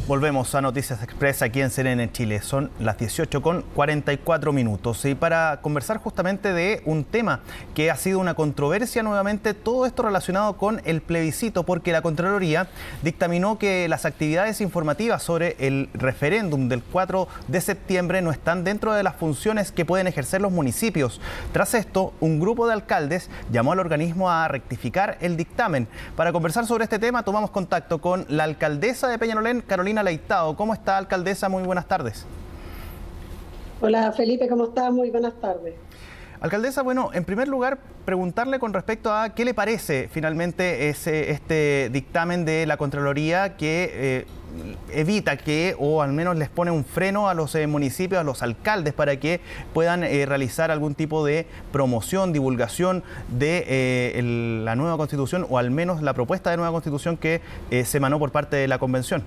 Volvemos a Noticias Express aquí en CNN Chile. Son las 18:44 y para conversar justamente de un tema que ha sido una controversia nuevamente, todo esto relacionado con el plebiscito, porque la Contraloría dictaminó que las actividades informativas sobre el referéndum del 4 de septiembre no están dentro de las funciones que pueden ejercer los municipios. Tras esto, un grupo de alcaldes llamó al organismo a rectificar el dictamen. Para conversar sobre este tema, tomamos contacto con la alcaldesa de Peñalolén, Carolina Leitao. ¿Cómo está, alcaldesa? Muy buenas tardes. Hola Felipe, ¿cómo estás? Muy buenas tardes. Alcaldesa, bueno, en primer lugar, preguntarle con respecto a qué le parece finalmente este dictamen de la Contraloría que evita que, o al menos les pone un freno a los municipios, a los alcaldes, para que puedan realizar algún tipo de promoción, divulgación de la nueva Constitución, o al menos la propuesta de nueva Constitución que se emanó por parte de la Convención.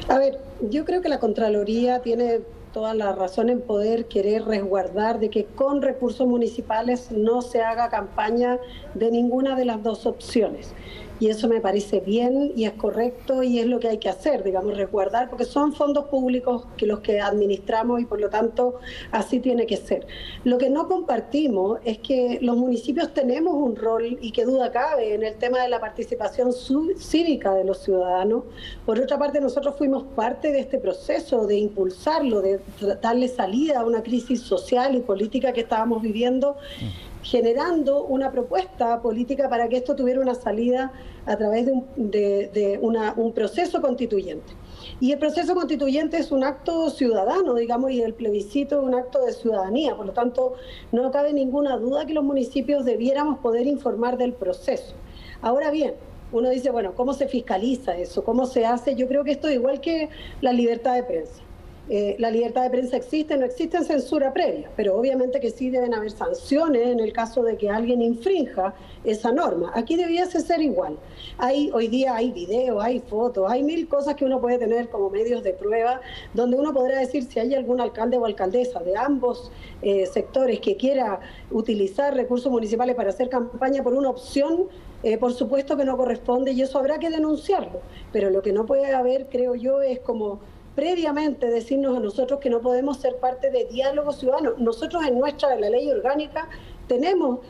A ver, yo creo que la Contraloría tiene toda la razón en poder querer resguardar de que con recursos municipales no se haga campaña de ninguna de las dos opciones. Y eso me parece bien y es correcto y es lo que hay que hacer, digamos, resguardar, porque son fondos públicos que los que administramos y por lo tanto así tiene que ser. Lo que no compartimos es que los municipios tenemos un rol, y que duda cabe, en el tema de la participación cívica de los ciudadanos. Por otra parte, nosotros fuimos parte de este proceso de impulsarlo, de darle salida a una crisis social y política que estábamos viviendo, generando una propuesta política para que esto tuviera una salida a través de un proceso constituyente. Y el proceso constituyente es un acto ciudadano, digamos, y el plebiscito es un acto de ciudadanía. Por lo tanto, no cabe ninguna duda que los municipios debiéramos poder informar del proceso. Ahora bien, uno dice, bueno, ¿cómo se fiscaliza eso? ¿Cómo se hace? Yo creo que esto es igual que la libertad de prensa. La libertad de prensa existe, no existe censura previa, pero obviamente que sí deben haber sanciones en el caso de que alguien infrinja esa norma. Aquí debiese ser igual. Hoy día hay videos, hay fotos, hay mil cosas que uno puede tener como medios de prueba, donde uno podrá decir si hay algún alcalde o alcaldesa de ambos sectores que quiera utilizar recursos municipales para hacer campaña por una opción. Por supuesto que no corresponde y eso habrá que denunciarlo, pero lo que no puede haber, creo yo, es como previamente decirnos a nosotros que no podemos ser parte de diálogo ciudadano. Nosotros en la ley orgánica tenemos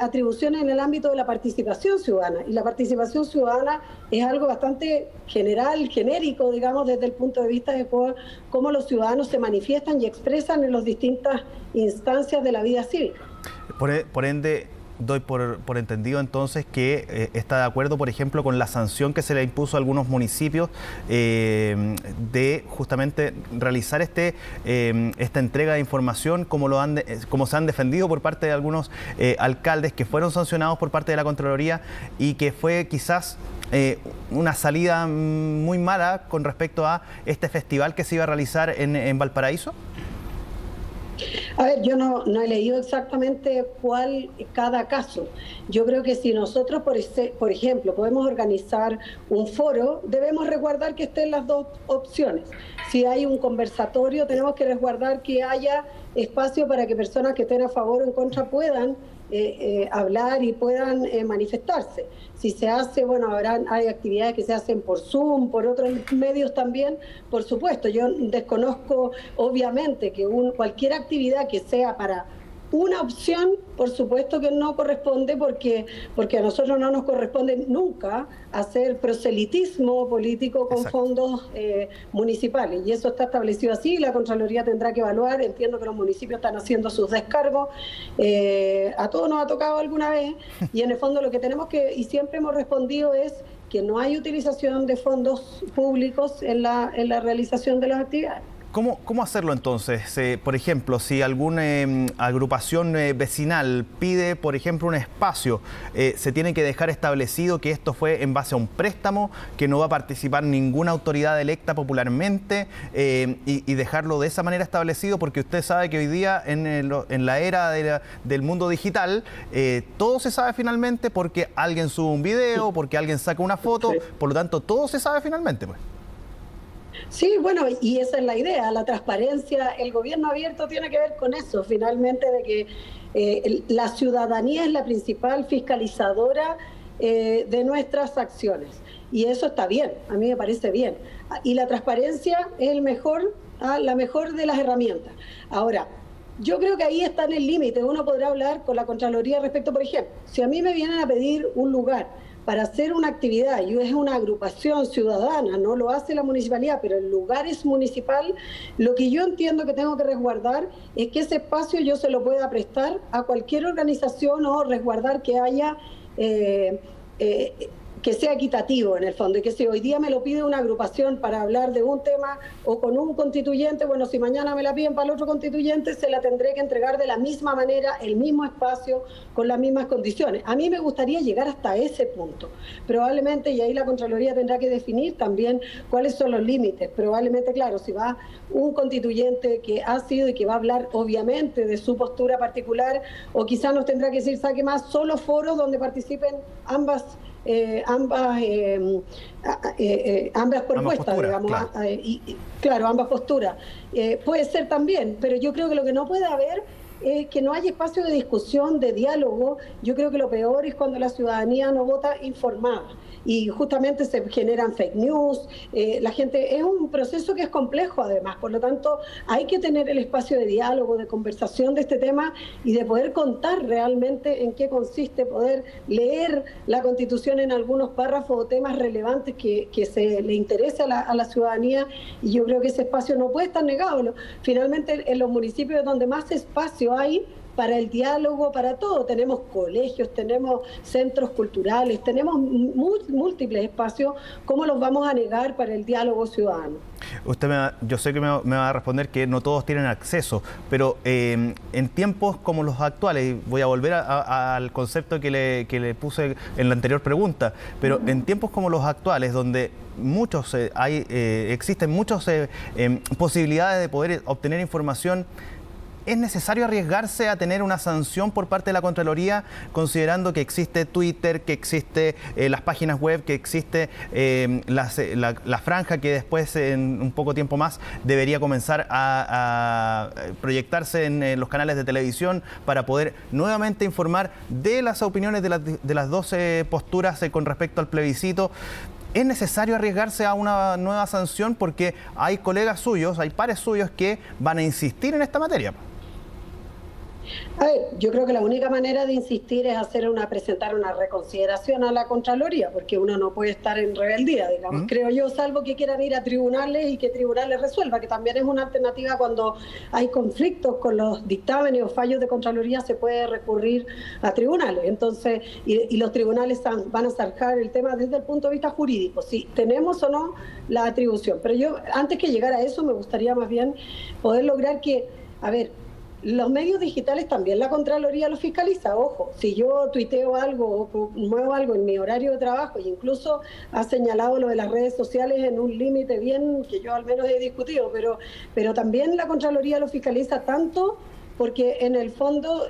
atribuciones en el ámbito de la participación ciudadana, y la participación ciudadana es algo bastante general, genérico, digamos, desde el punto de vista de cómo los ciudadanos se manifiestan y expresan en las distintas instancias de la vida cívica. Por ende, doy por entendido entonces que está de acuerdo, por ejemplo, con la sanción que se le impuso a algunos municipios de justamente realizar esta entrega de información, como se han defendido por parte de algunos alcaldes que fueron sancionados por parte de la Contraloría, y que fue quizás una salida muy mala con respecto a este festival que se iba a realizar en Valparaíso. A ver, yo no he leído exactamente cuál cada caso. Yo creo que si nosotros, por ejemplo, podemos organizar un foro, debemos resguardar que estén las dos opciones. Si hay un conversatorio, tenemos que resguardar que haya espacio para que personas que estén a favor o en contra puedan hablar y puedan manifestarse. Si se hace, bueno, hay actividades que se hacen por Zoom, por otros medios también, por supuesto. Yo desconozco, obviamente, que cualquier actividad que sea para una opción, por supuesto que no corresponde, porque a nosotros no nos corresponde nunca hacer proselitismo político con fondos municipales, y eso está establecido así. La Contraloría tendrá que evaluar. Entiendo que los municipios están haciendo sus descargos, a todos nos ha tocado alguna vez, y en el fondo lo que tenemos que, y siempre hemos respondido, es que no hay utilización de fondos públicos en la realización de las actividades. ¿Cómo hacerlo entonces? Por ejemplo, si alguna agrupación vecinal pide, por ejemplo, un espacio, se tiene que dejar establecido que esto fue en base a un préstamo, que no va a participar ninguna autoridad electa popularmente, y dejarlo de esa manera establecido, porque usted sabe que hoy día en la era del mundo digital, todo se sabe finalmente porque alguien sube un video, porque alguien saca una foto, por lo tanto todo se sabe finalmente, pues. Sí, bueno, y esa es la idea, la transparencia. El gobierno abierto tiene que ver con eso, finalmente, de que la ciudadanía es la principal fiscalizadora de nuestras acciones. y eso está bien, a mí me parece bien. Y la transparencia es la mejor de las herramientas. Ahora, yo creo que ahí está en el límite. Uno podrá hablar con la Contraloría respecto, por ejemplo, si a mí me vienen a pedir un lugar para hacer una actividad y es una agrupación ciudadana, no lo hace la municipalidad, pero el lugar es municipal, lo que yo entiendo que tengo que resguardar es que ese espacio yo se lo pueda prestar a cualquier organización o resguardar que haya... que sea equitativo en el fondo, y que si hoy día me lo pide una agrupación para hablar de un tema o con un constituyente, bueno, si mañana me la piden para el otro constituyente, se la tendré que entregar de la misma manera, el mismo espacio, con las mismas condiciones. A mí me gustaría llegar hasta ese punto, probablemente, y ahí la Contraloría tendrá que definir también cuáles son los límites. Probablemente, claro, si va un constituyente que ha sido y que va a hablar obviamente de su postura particular, o quizás nos tendrá que decir, saque más solo foros donde participen ambas propuestas, posturas, digamos, claro. Ambas posturas. Puede ser también, pero yo creo que lo que no puede haber es que no haya espacio de discusión, de diálogo. Yo creo que lo peor es cuando la ciudadanía no vota informada y justamente se generan fake news. La gente, es un proceso que es complejo además, por lo tanto hay que tener el espacio de diálogo, de conversación de este tema y de poder contar realmente en qué consiste, poder leer la Constitución en algunos párrafos o temas relevantes que se le interese a la ciudadanía, y yo creo que ese espacio no puede estar negado. Finalmente, en los municipios donde más espacio hay para el diálogo, para todo, tenemos colegios, tenemos centros culturales, tenemos múltiples espacios. ¿Cómo los vamos a negar para el diálogo ciudadano? Yo sé que me va a responder que no todos tienen acceso, pero en tiempos como los actuales, y voy a volver al concepto que le puse en la anterior pregunta, pero en tiempos como los actuales, donde existen muchas posibilidades de poder obtener información, ¿es necesario arriesgarse a tener una sanción por parte de la Contraloría, considerando que existe Twitter, que existe las páginas web, que existe la franja que después, en un poco tiempo más, debería comenzar a proyectarse en los canales de televisión para poder nuevamente informar de las opiniones de las 12 posturas con respecto al plebiscito? ¿Es necesario arriesgarse a una nueva sanción? Porque hay colegas suyos, hay pares suyos que van a insistir en esta materia. A ver, yo creo que la única manera de insistir es presentar una reconsideración a la Contraloría, porque uno no puede estar en rebeldía, digamos, creo yo, salvo que quieran ir a tribunales y que tribunales resuelva, que también es una alternativa cuando hay conflictos con los dictámenes o fallos de Contraloría, se puede recurrir a tribunales. Entonces, y los tribunales van a zanjar el tema desde el punto de vista jurídico, si tenemos o no la atribución. Pero yo, antes que llegar a eso, me gustaría más bien poder lograr que, a ver, los medios digitales también la Contraloría los fiscaliza. Ojo, si yo tuiteo algo o muevo algo en mi horario de trabajo, e incluso ha señalado lo de las redes sociales en un límite bien que yo al menos he discutido, pero también la Contraloría lo fiscaliza, tanto porque en el fondo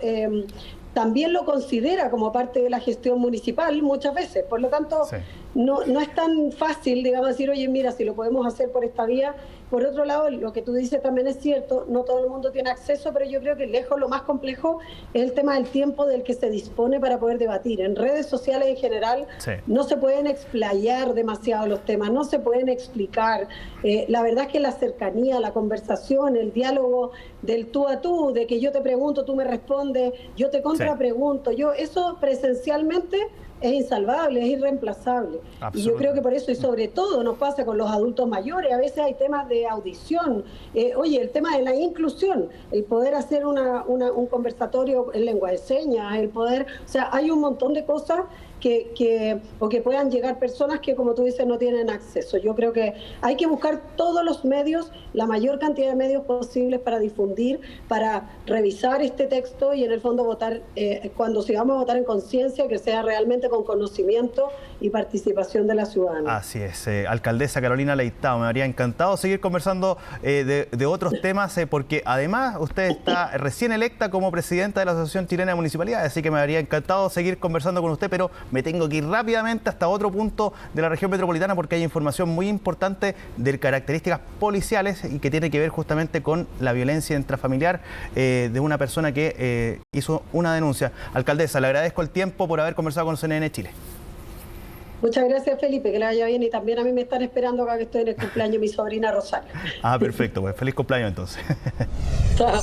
también lo considera como parte de la gestión municipal muchas veces. Por lo tanto, sí, no es tan fácil, digamos, decir, oye, mira, si lo podemos hacer por esta vía. Por otro lado, lo que tú dices también es cierto, no todo el mundo tiene acceso, pero yo creo que lejos lo más complejo es el tema del tiempo del que se dispone para poder debatir. En redes sociales en general, sí, no se pueden explayar demasiado los temas, no se pueden explicar. La verdad es que la cercanía, la conversación, el diálogo del tú a tú, de que yo te pregunto, tú me respondes, yo te contrapregunto, eso presencialmente es insalvable, es irreemplazable. Y yo creo que por eso, y sobre todo nos pasa con los adultos mayores, a veces hay temas de audición, oye, el tema de la inclusión, el poder hacer un conversatorio en lengua de señas, el poder, o sea, hay un montón de cosas que puedan llegar personas que, como tú dices, no tienen acceso. Yo creo que hay que buscar todos los medios, la mayor cantidad de medios posibles para difundir, para revisar este texto y en el fondo votar, si vamos a votar en conciencia, que sea realmente con conocimiento y participación de la ciudadanía. Así es. Alcaldesa Carolina Leitao, me habría encantado seguir conversando de otros temas, porque además usted está recién electa como presidenta de la Asociación Chilena de Municipalidades, así que me habría encantado seguir conversando con usted, pero me tengo que ir rápidamente hasta otro punto de la región metropolitana porque hay información muy importante de características policiales y que tiene que ver justamente con la violencia intrafamiliar de una persona que hizo una denuncia. Alcaldesa, le agradezco el tiempo por haber conversado con CNN Chile. Muchas gracias, Felipe, que le vaya bien, y también a mí me están esperando acá que estoy en el cumpleaños de mi sobrina Rosario. Ah, perfecto, pues feliz cumpleaños entonces. Chao.